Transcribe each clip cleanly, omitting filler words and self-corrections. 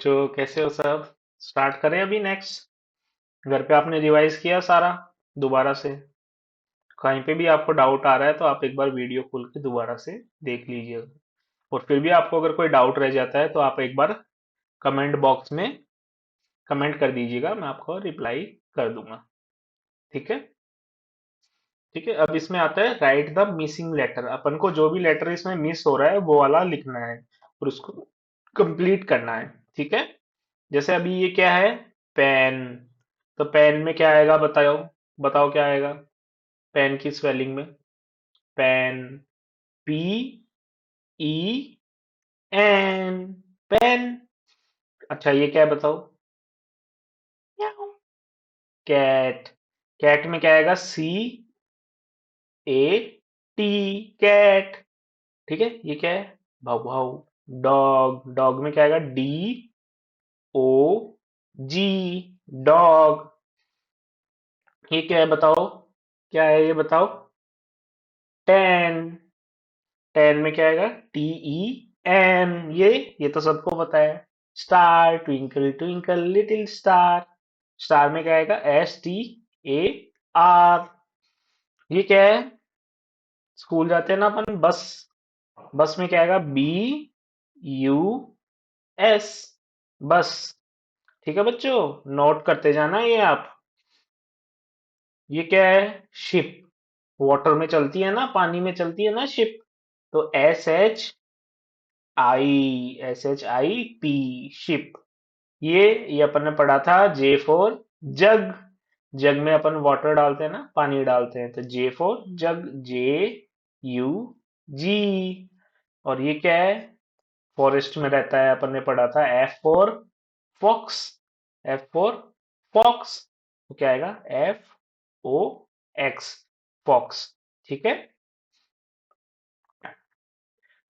बच्चों, कैसे हो सब? स्टार्ट करें अभी नेक्स्ट। घर पे आपने रिवाइज किया सारा दोबारा से? कहीं पे भी आपको डाउट आ रहा है तो आप एक बार वीडियो खोल के दोबारा से देख लीजिएगा। और फिर भी आपको अगर कोई डाउट रह जाता है तो आप एक बार कमेंट बॉक्स में कमेंट कर दीजिएगा, मैं आपको रिप्लाई कर दूंगा। ठीक है? ठीक है, अब इसमें आता है राइट द मिसिंग लेटर। अपन को जो भी लेटर इसमें मिस हो रहा है वो वाला लिखना है और उसको कंप्लीट करना है। ठीक है? जैसे अभी ये क्या है? पेन। तो पेन में क्या आएगा बताओ? बताओ क्या आएगा पेन की स्पेलिंग में? Pen. P E N. Pen. अच्छा ये क्या है बताओ? कैट। कैट में क्या आएगा? सी ए टी। कैट। ठीक है, ये क्या है? भाव भाव। डॉग। डॉग में क्या आएगा? डी ओ जी। डॉग। ये क्या है बताओ? क्या है ये बताओ? टेन। टेन में क्या आएगा? T E N. ये तो सबको पता है। Star. Twinkle twinkle little star. Star में क्या आएगा? S T A R. ये क्या है? स्कूल जाते हैं ना अपन, बस। बस में क्या आएगा? B U S. बस। ठीक है बच्चों, नोट करते जाना ये आप। ये क्या है? शिप। वाटर में चलती है ना, पानी में चलती है ना शिप। तो एस एच आई शिप। ये अपन ने पढ़ा था जे फॉर जग। जग में अपन वाटर डालते हैं ना, पानी डालते हैं, तो J for jug. J you जी। और ये क्या है? फॉरेस्ट में रहता है, अपन ने पढ़ा था F for fox. F for fox. तो क्या आएगा? F O X. फॉक्स। ठीक है?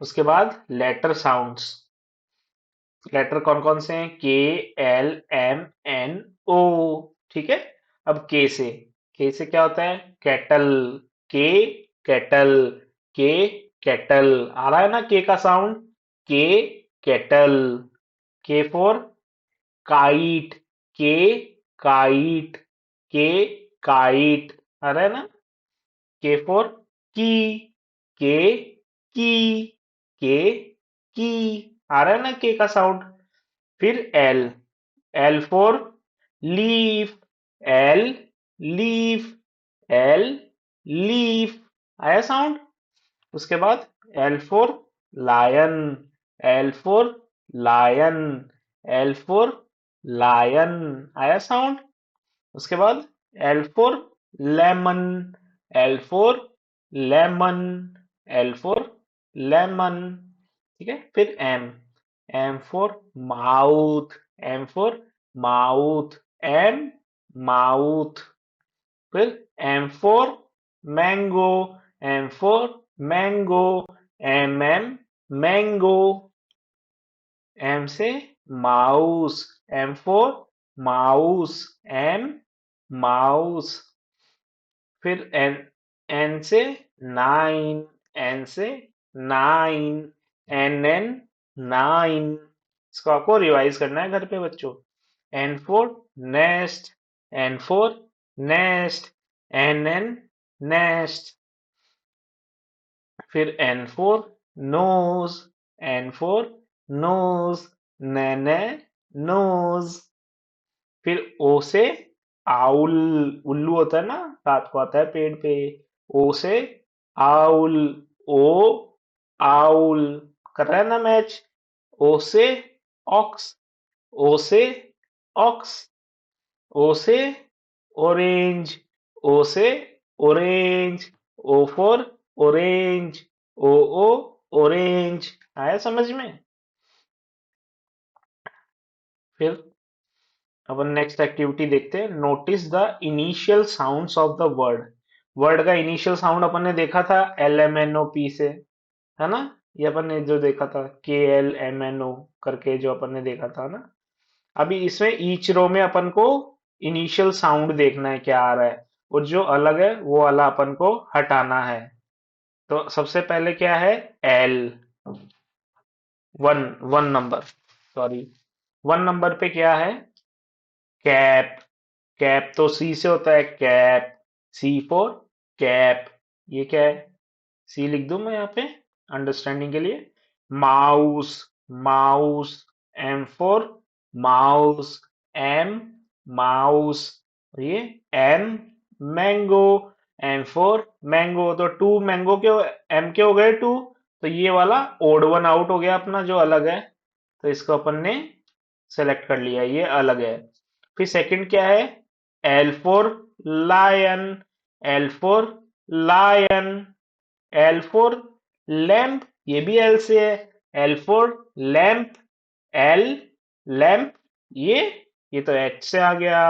उसके बाद लेटर साउंड्स। लेटर कौन कौन से हैं? के एल एम एन ओ। ठीक है? अब के से क्या होता है? कैटल। के कैटल। के कैटल। आ रहा है ना के का साउंड? के कैटल। के फोर काइट। के काइट। के काइट। आ रहा है ना? के फोर की। के की। के की। आ रहा है ना के का साउंड? फिर L. L for leaf. L leaf. L leaf. आया साउंड? उसके बाद L for lion. L for lion. L for lion. आया साउंड? उसके बाद L for lemon. L for lemon. L for lemon. ठीक है? फिर M. M for mouth. M for mouth. M mouth. फिर M for mango. M for mango. M mango. M से mouse. M for mouse. M mouse. फिर N. N से nine. N से nine. N nine. इसको आपको revise करना है घर पे बच्चों। N for nest. N for nest. N nest. फिर N for nose. N for nose. N nose. फिर ओ से आउल। उल्लू होता है ना, रात को आता है पेड़ पे। ओ से आउल। ओ आउल। कर रहा है ना मैच? ओ से ऑक्स। ओ से ऑक्स। ओ से ऑरेंज। ओ से orange. O for orange. O O orange. आया समझ में? फिर अपन नेक्स्ट एक्टिविटी देखते हैं। Notice the initial sounds of the word. Word का इनिशियल साउंड अपन ने देखा था L M N O P से, है ना? ये अपन ने जो देखा था के एल एम एन ओ करके, जो अपन ने देखा था ना। अभी इसमें ईच रो में अपन को इनिशियल साउंड देखना है क्या आ रहा है, और जो अलग है वो वाला अपन को हटाना है। तो सबसे पहले क्या है? L. One. One number. Sorry. One number पे क्या है? कैप। कैप तो सी से होता है, कैप। C for cap. ये क्या है? सी लिख दूं मैं यहाँ पे अंडरस्टैंडिंग के लिए। Mouse. Mouse. M for mouse. M mouse. और ये M mango. M for mango. तो टू मैंगो के एम के हो गए टू। तो ये वाला ओड वन आउट हो गया अपना, जो अलग है। तो इसको अपन ने सेलेक्ट कर लिया, ये अलग है। फिर सेकंड क्या है? L for lion. L for lion. L for lamp, ये भी एल से है। L for lamp. L lamp. ये ये तो एच से आ गया।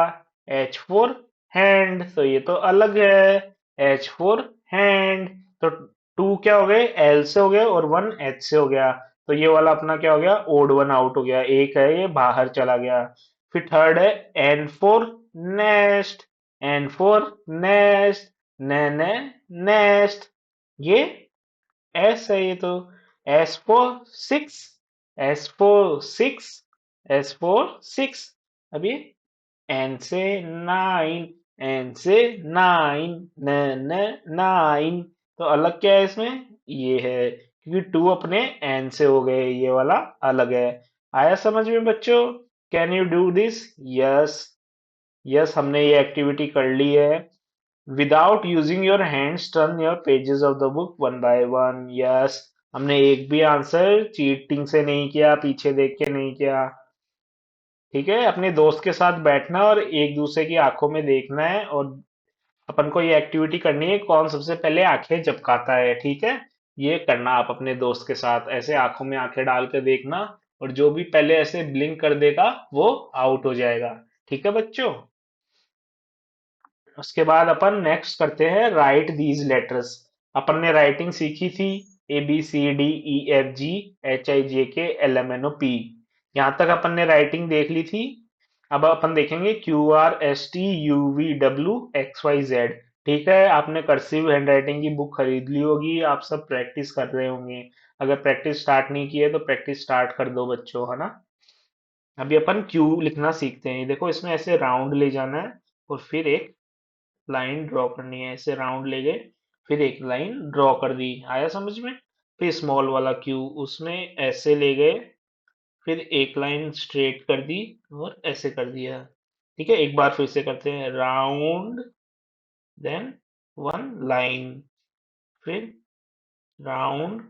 एच फोर हैंड, तो ये तो अलग है। H four hand. तो टू क्या हो गए? एल से हो गए और वन एच से हो गया। तो ये वाला अपना क्या हो गया? ओड वन आउट हो गया, एक है ये बाहर चला गया। फिर थर्ड है N for nest. N for nest. ने नेस्ट। ये एस है ये तो। S for six. S for six. S for six. अब ये एन से नाइन। एन से नाइन। न न नाइन। तो अलग क्या है इसमें? ये है, क्योंकि टू अपने एन से हो गए, ये वाला अलग है। आया समझ में बच्चों? Can you do this? Yes. Yes, हमने ये एक्टिविटी कर ली है। Without using your hands turn your pages of the book one by one. Yes, हमने एक भी आंसर चीटिंग से नहीं किया, पीछे देख के नहीं किया। ठीक है, अपने दोस्त के साथ बैठना और एक दूसरे की आंखों में देखना है, और अपन को ये एक्टिविटी करनी है, कौन सबसे पहले आंखें झपकाता है। ठीक है, ये करना आप अपने दोस्त के साथ, ऐसे आंखों में आंखें डाल के देखना, और जो भी पहले ऐसे ब्लिंक कर देगा वो आउट हो जाएगा। ठीक है बच्चों? उसके बाद अपन नेक्स्ट करते हैं राइट दीज लेटर्स। अपन ने राइटिंग सीखी थी A B C D E F G H I J K L M N O P. यहाँ तक अपन ने राइटिंग देख ली थी। अब अपन देखेंगे Q R S T U V W X Y Z. ठीक है, आपने कर्सिव हैंडराइटिंग की बुक खरीद ली होगी, आप सब प्रैक्टिस कर रहे होंगे। अगर प्रैक्टिस स्टार्ट नहीं की है तो प्रैक्टिस स्टार्ट कर दो बच्चों, है ना? अभी अपन क्यू लिखना सीखते हैं। देखो, इसमें ऐसे राउंड ले जाना है और फिर एक लाइन ड्रॉ करनी है। ऐसे राउंड ले गए, फिर एक लाइन ड्रॉ कर दी। आया समझ में? फिर स्मॉल वाला क्यू, उसमें ऐसे ले गए, फिर एक लाइन स्ट्रेट कर दी और ऐसे कर दिया। ठीक है, एक बार फिर से करते हैं। राउंड, देन वन लाइन, फिर राउंड,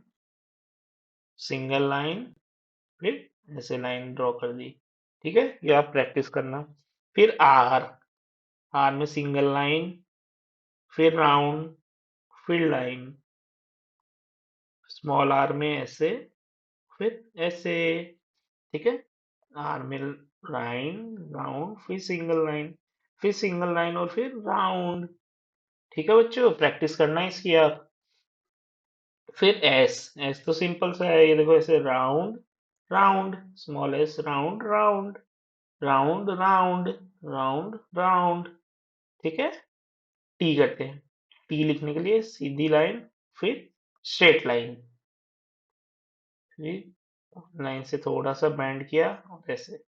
सिंगल लाइन, फिर ऐसे लाइन ड्रॉ कर दी। ठीक है, ये आप प्रैक्टिस करना। फिर आर। आर में सिंगल लाइन, फिर राउंड, फिर लाइन। स्मॉल आर में ऐसे, फिर ऐसे। ठीक है, आर में लाइन, राउंड, फिर सिंगल लाइन, फिर सिंगल लाइन और फिर राउंड। ठीक है बच्चों, प्रैक्टिस करना है इसकी आप। फिर एस। एस तो सिंपल सा है, ये देखो, ऐसे round, round, small S, round, round, round, round, round, round. ठीक है, टी करते हैं। टी लिखने के लिए सीधी लाइन, फिर स्ट्रेट लाइन, फिर लाइन से थोड़ा सा बैंड किया और ऐसे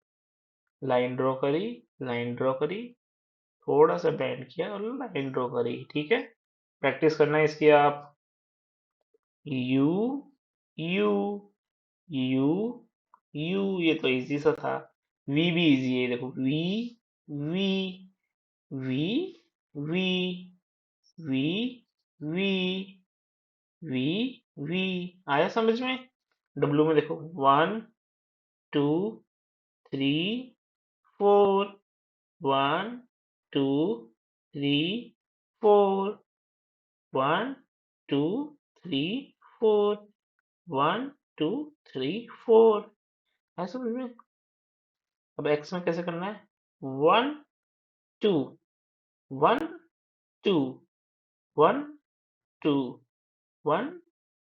लाइन ड्रॉ करी, लाइन ड्रॉ करी, थोड़ा सा बैंड किया और लाइन ड्रॉ करी। ठीक है, प्रैक्टिस करना है इसकी आप। यू, यू, यू, यू, ये तो इजी सा था। वी भी इजी है, देखो, V, V, V, V, V, V, V, V. आया समझ में? डब्लू में देखो, one, two, three, four. One, two, three, four. One, two, three, four. One, two, three, four. ऐसा समझ में? अब एक्स में कैसे करना है? One, two, one, two, one, two, one,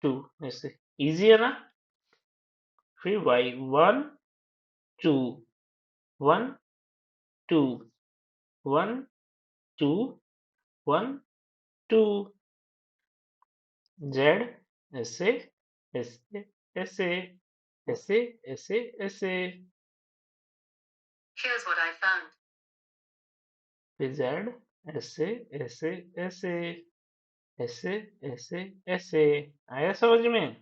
two. ऐसे इजी है ना? फिर Y, one, two, one, two, one, two, one, two. Z, ऐसे, ऐसे, ऐसे, ऐसे, ऐसे, ऐसे। जेड, ऐसे ऐसे ऐसे ऐसे ऐसे ऐसे, आया समझ में?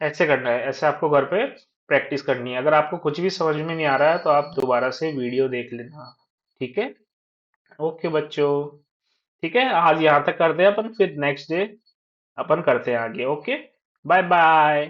ऐसे करना है, ऐसे आपको घर पे प्रैक्टिस करनी है। अगर आपको कुछ भी समझ में नहीं आ रहा है तो आप दोबारा से वीडियो देख लेना। ठीक है? ओके बच्चों। ठीक है, आज यहाँ तक करते हैं अपन, फिर नेक्स्ट डे अपन करते हैं आगे। Okay, bye bye.